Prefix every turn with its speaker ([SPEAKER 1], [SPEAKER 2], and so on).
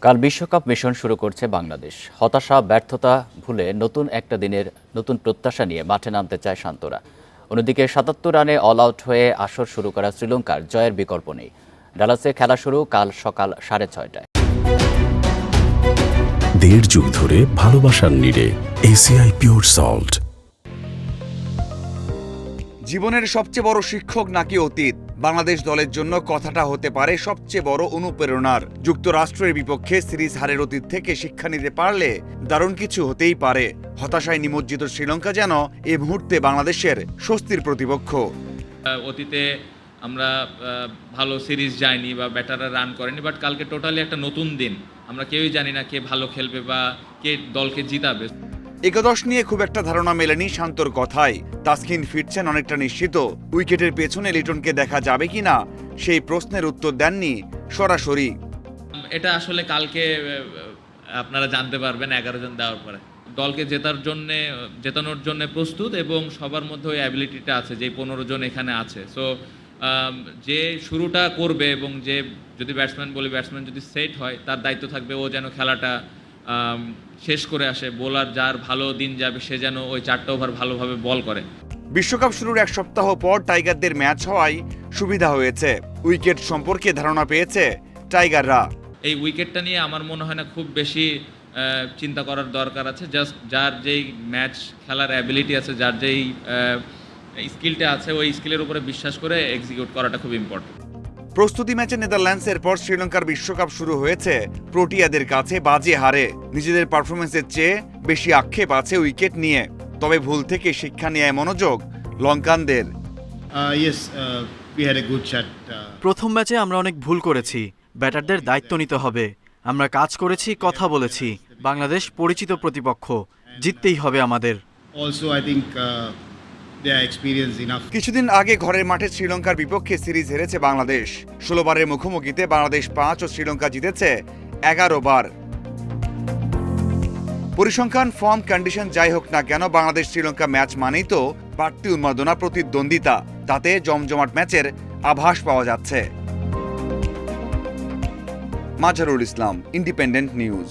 [SPEAKER 1] কাল বিশ্বকাপ মিশন শুরু করছে বাংলাদেশ। হতাশা ব্যর্থতা ভুলে নতুন একটা দিনের নতুন প্রত্যাশা নিয়ে মাঠে নামতে চায় শান্তরা। অন্যদিকে ৭৭ রানে অল আউট হয়ে আসর শুরু করা শ্রীলঙ্কার জয়ের বিকল্প নেই। ডালাসে খেলা শুরু কাল সকাল ৬:৩০টায়।
[SPEAKER 2] দেড় যুগ ধরে ভালোবাসার নিড়ে এসিআই পিওর সল্ট।
[SPEAKER 3] জীবনের সবচেয়ে বড় শিক্ষক নাকি অতীত? বাংলাদেশ দলের জন্য কথাটা হতে পারে সবচেয়ে বড় অনুপ্রেরণার। যুক্তরাষ্ট্রের বিপক্ষে সিরিজ হারের অতীত থেকে শিক্ষা নিতে পারলে দারুণ কিছু হতেই পারে। হতাশায় নিমজ্জিত শ্রীলঙ্কা যেন এ মুহূর্তে বাংলাদেশের স্বস্তির প্রতিপক্ষ।
[SPEAKER 4] অতীতে আমরা ভালো সিরিজ যায়নি বা ব্যাটাররা রান করেনি, বাট কালকে টোটালি একটা নতুন দিন। আমরা কেউই জানি না কে ভালো খেলবে বা কে দলকে জিতাবে।
[SPEAKER 3] একাদশ নিয়ে খুব একটা ধারণা মেলেনি শান্তর কথায়। তাসকিন ফিরছেন অনেকটা নিশ্চিত। উইকেটের পেছনে লিটনকে দেখা যাবে কিনা সেই প্রশ্নের উত্তর দেননি সরাসরি।
[SPEAKER 4] এটা আসলে কালকে আপনারা জানতে পারবেন 11 জন দেওয়ার পরে। দলকে জেতানোর জন্য প্রস্তুত এবং সবার মধ্যে ওই অ্যাবিলিটিটা আছে, যে 15 জন এখানে আছে। সো যে শুরুটা করবে এবং যে যদি ব্যাটসম্যান যদি সেট হয়, তার দায়িত্ব থাকবে ও যেন খেলাটা শেষ করে আসে। বোলার যার ভালো দিন যাবে সে যেন ওই 4টা ওভার ভালোভাবে বল করে।
[SPEAKER 3] বিশ্বকাপ শুরুর এক সপ্তাহ পর টাইগারদের ম্যাচ হওয়ায় সুবিধা হয়েছে। উইকেট সম্পর্কে ধারণা পেয়েছে টাইগাররা।
[SPEAKER 4] এই উইকেটটা নিয়ে আমার মনে হয় না খুব বেশি চিন্তা করার দরকার আছে। জাস্ট যার যেই ম্যাচ খেলার অ্যাবিলিটি আছে, যার যেই স্কিলটা আছে, ওই স্কিলের উপরে বিশ্বাস করে এক্সিকিউট করাটা খুব ইম্পর্টেন্ট।
[SPEAKER 3] প্রস্তুতি ম্যাচে নেদারল্যান্ডসের পর শ্রীলঙ্কার বিশ্বকাপ শুরু হয়েছে প্রোটিয়াদের কাছে বাজে হারে। নিজেদের পারফরমেন্সের চেয়ে বেশি আক্ষেপ আছে উইকেট নিয়ে। তবে ভুল থেকে শিক্ষা নেয় মনোযোগ লঙ্কানদের।
[SPEAKER 5] প্রথম ম্যাচে আমরা অনেক ভুল করেছি। ব্যাটারদের দায়িত্ব নিতে হবে। আমরা কাজ করেছি, কথা বলেছি। বাংলাদেশ পরিচিত প্রতিপক্ষ, জিততেই হবে আমাদের।
[SPEAKER 3] কিছুদিন আগে ঘরের মাঠে শ্রীলঙ্কার বিপক্ষে সিরিজ হেরেছে বাংলাদেশ। 16 বারের মুখোমুখিতে বাংলাদেশ 5 ও শ্রীলঙ্কা জিতেছে 11 বার। পরিসংখ্যান, ফর্ম, কন্ডিশন যাই হোক না কেন, বাংলাদেশ শ্রীলঙ্কা ম্যাচ মানেই তো বাড়তি উন্মাদনা, প্রতিদ্বন্দ্বিতা। তাতে জমজমাট ম্যাচের আভাস পাওয়া যাচ্ছে। Mazharul Islam, independent news.